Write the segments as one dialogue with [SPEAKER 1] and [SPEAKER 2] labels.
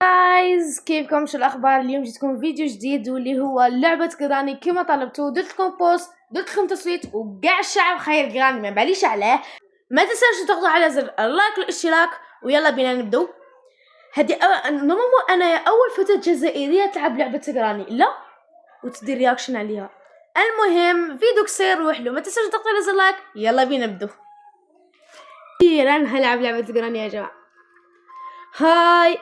[SPEAKER 1] جايز، كيفكم؟ شو الاخبار؟ اليوم جيتكم فيديو جديد واللي هو لعبه قراني كما طلبتوا. درت لكم بوست، درت لكم تصويت، وكاع الشعب خير قراني، ما باليش عليه. ما تنساوش تضغطوا على زر اللايك والاشتراك، ويلا بينا نبدو. نورمالمون انا اول فتاه جزائريه تلعب لعبه قراني، لا وتدير رياكشن عليها. المهم فيديو قصير وحلو، ما تنساوش تضغطوا على زر اللايك. يلا بينا نبدو. اخيرا هنلعب لعبه قراني يا جماعه. هاي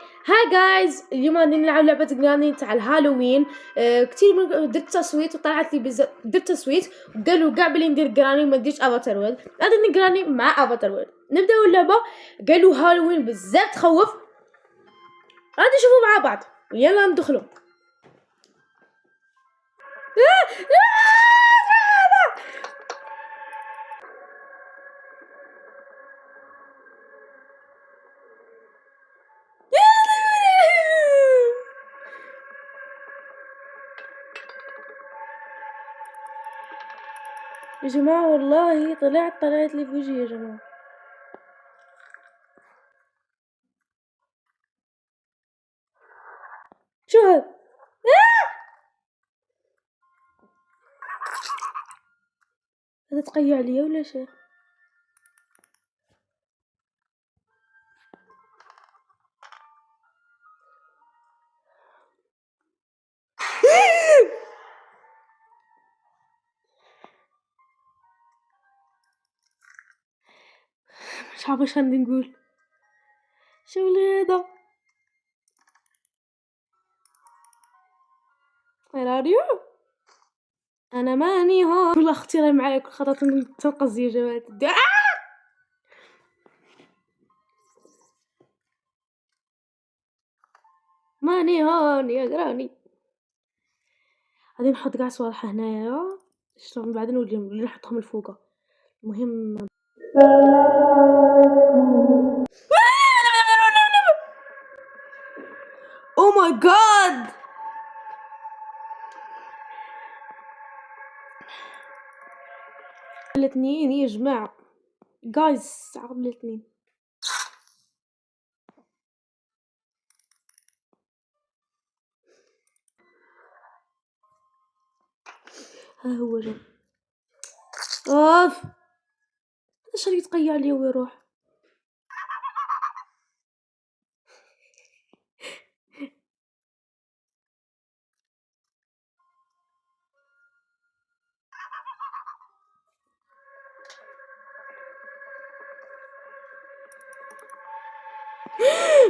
[SPEAKER 1] جايز، اليوم غادي نلعب لعبة جراني تاع الهالوين. كتير من درت تصويت وطلعت لي بزاف، درت تصويت وقالوا كاع بلي ندير جراني وما نديرش افاتار وورد. غادي ندير جراني مع افاتار وورد. نبداو اللعبة. قالوا هالوين بزاف تخوف، غادي نشوفوا مع بعض. يلا ندخلوا. يا جماعة والله طلعت لي في وجهي يا جماعة. شو هاد؟ هذا تقيع عليا ولا شي؟ مش عارفة اش غادي نقول. شو هذا؟ Where are you؟ انا ماني هون. والله اختي راهي معايا، كل خطره تنقز يا جماعه. ماني هون يا قراني. غادي نحط كاع صوالح هنايا، شلون بعد نولي نحطهم الفوقه. المهم او ماي جاد، الاثنين يا جماعه. جايز عقب الاثنين. ها هو جا. اوف، اش راه يتقيا عليا ويروح.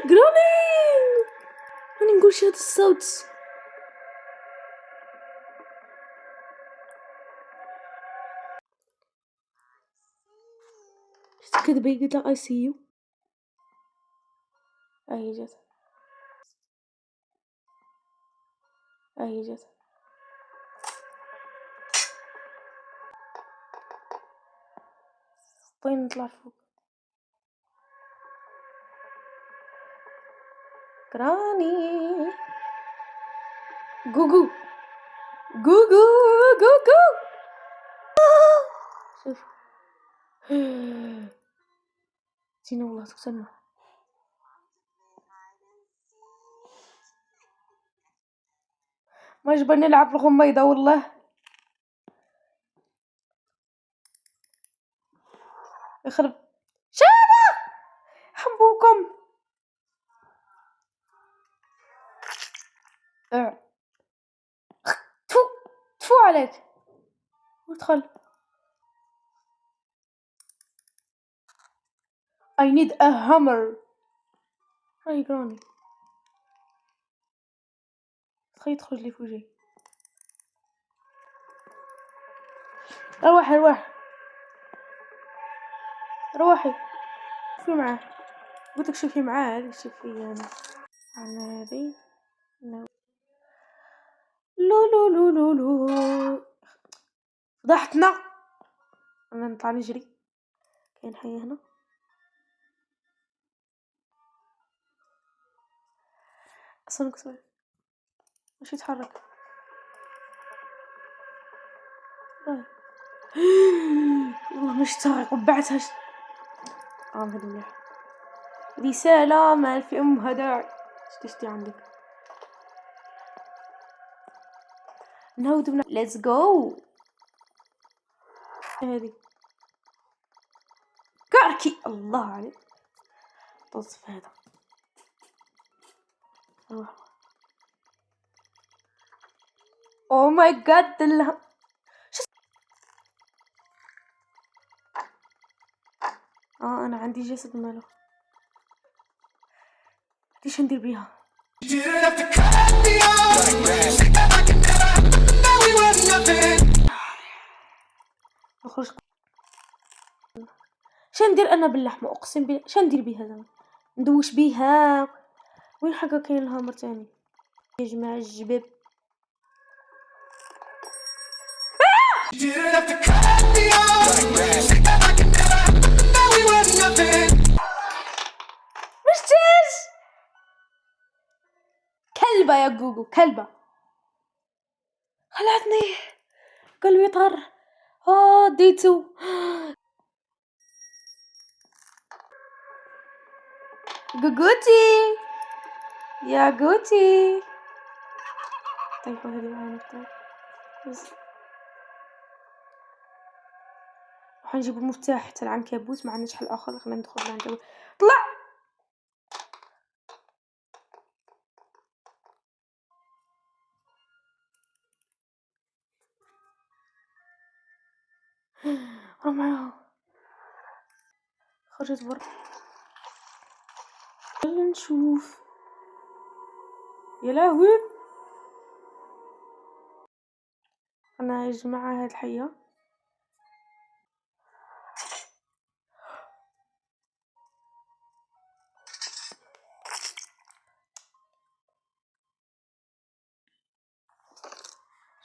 [SPEAKER 1] جراني، راني نقول شي هاد الصوت. شفت كذبه قلت لها اي سي يو. هي جات، هي جات. وين نطلع فوق؟ جراني جوجو جوجو جوجو. شوف زينة والله تقتلنا. ما جبرني نلعب في الغميضة والله. يخرب شابة حبوكم. تفو تفو عليك ودخل. I need a hammer. هاي جراني، تخيل تخرج لي في وجهي. روحي روحي شوفي معاه. قلتلك شوفي معاه، هذيك شوفي انا على هذي. لو لو لو لو لو فضحتنا. انا نطلع نجري، كاين حية هنا. اصلا كسر مش يتحرك. والله مش تحرك وبعتها. هذه مليح. رسالة ما في أمها داعي. شتي عندك نهود بنا ليتس جو. هذه كاركي الله عليك طز في هذا. او ماي جاد الله. انا عندي جسد ماله ليش ندير بيها. نخرج شو ندير انا باللحمه اقسم بالله. شو ندير بيها زعما ندوش بيها. وين حاجه كاين الهامر تاني يا جماعه الجباب. مشتاش كلبه يا جوجو كلبه خلعتني قلبي طر. ديتو جوجوتي يا جوتي. طيب هذه معانا بس حنجيب المفتاح تاع العنكبوت. ما عندناش حل اخر. خلينا ندخل العنكبوت. طلع راه معاها. خرجت برا. خلينا نشوف. يا لهوي انا يا جماعه هاد الحيه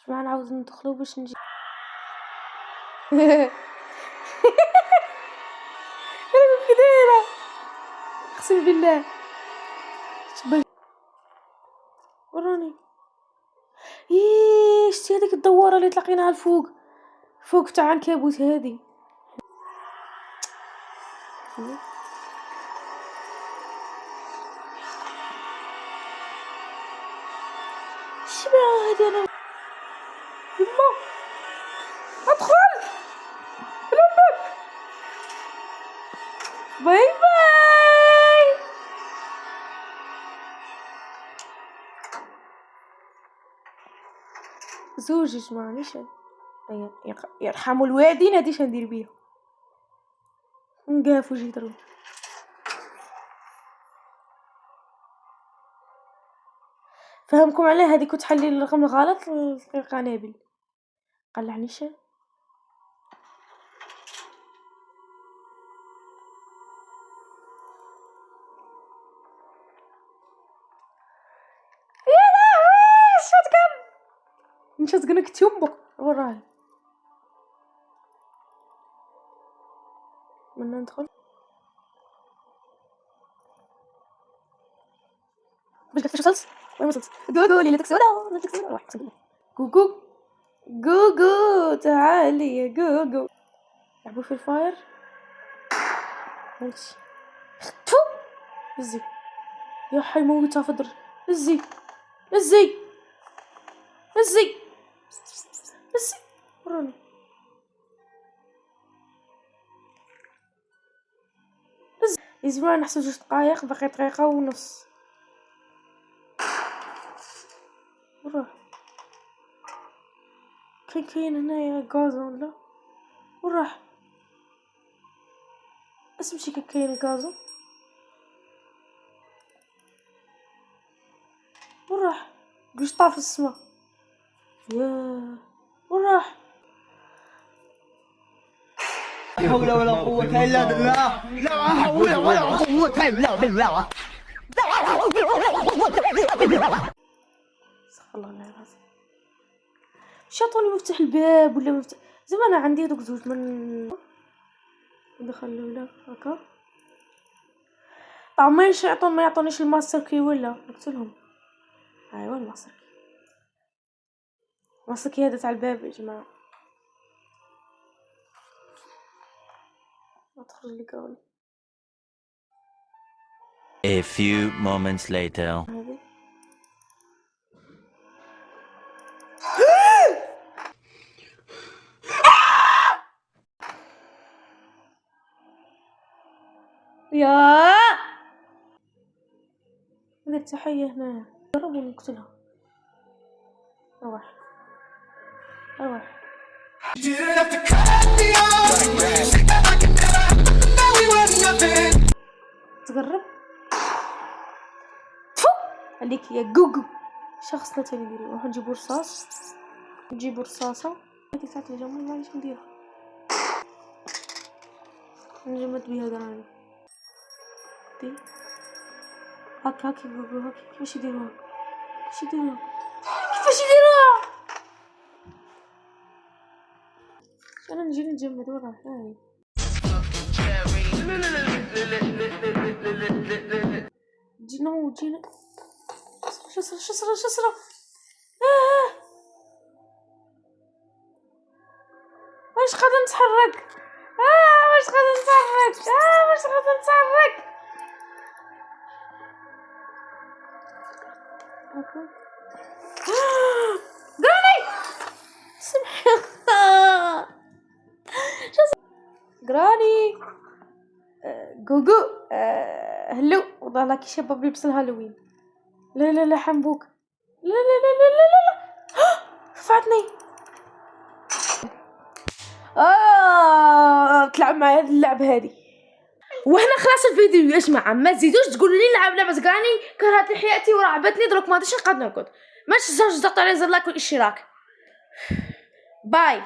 [SPEAKER 1] جماعه نعاود ندخلو باش نجي. انا كي دايره اقسم بالله شبه وراني. شتي هذيك الدواره اللي تلاقيناها الفوق فوق تاع عنكبوت هذه. شبه هذه انا يما ادخل الباب. باي باي. زوج يا جماعه نيشان يرحموا الوالدين. هادي شندير بيها نقاف وجهي ضرب. فهمكم عليه هذه كنت حلي الرقم الغلط القنابل قلعني شي. يا لهوي شotgun كتيومبو وراي. من ندخل باش قلت وصلت وين وصلت. قولي لا تكسونا جوجو جوجو تعالي يا جوجو. لعبوا في الفاير موتي. تفو ازي يا حي موتها فدر. ازي ازي ازي ازي وراني. يا زعما نحسب 2 دقايق باقي دقيقة ونص. وراه كاين هنايا غاز ولا وراه اسمشي كاين غازو وراه قش طار في السما. يا وراه لا حول ولا قوة إلا بالله. لا حول ولا قوة إلا بالله. استغفر الله العظيم. شاطوني مفتاح الباب ولا مفتاح زعما انا عندي دوك زوج من ندخل ولا هكا. طبعا ما يعطونيش الماستر كي ولا نقتلهم. ايوا الماستر كي هذا تاع الباب يا جماعه. ما تخرج لي قولي
[SPEAKER 2] A few moments later.
[SPEAKER 1] هذه يا هذيك تحية هنا. جربوا نقتلها. روح روح. تقرب تفو عليك يا جوجو. شخصنا تاني نديرو نروحو نجيبو رصاص، نجيبو رصاصة. هاديك تاع الجمل معليش نديرها، نجمد بيها قراني دي. هاك هاك يا جوجو هاك. كيفاش يديروها؟ كيفاش يديروها؟ كيفاش يديروها؟ انا نجي نجمد وراه. هاي جينا جينا. شو صرا واش قادر نتحرك؟ واش قادر نتحرك؟ واش قادر نتحرك؟ هاكا قراني سمحي. قراني جوجو. هلو والله لا كي شباب لبس الهالوين. لا لا لا حنبوك. لا لا لا لا لا لا رفعتني. تلعب معي هذه اللعبة هذه. وهنا خلاص الفيديو يا جماعة. ما تزيدوش تقولوا لي نلعب لعبة قراني كرهت حياتي ورعبتني. دروك ما عادش نقدر نرقد. ما تنساوش تضغطوا على زر لايك والاشتراك. باي.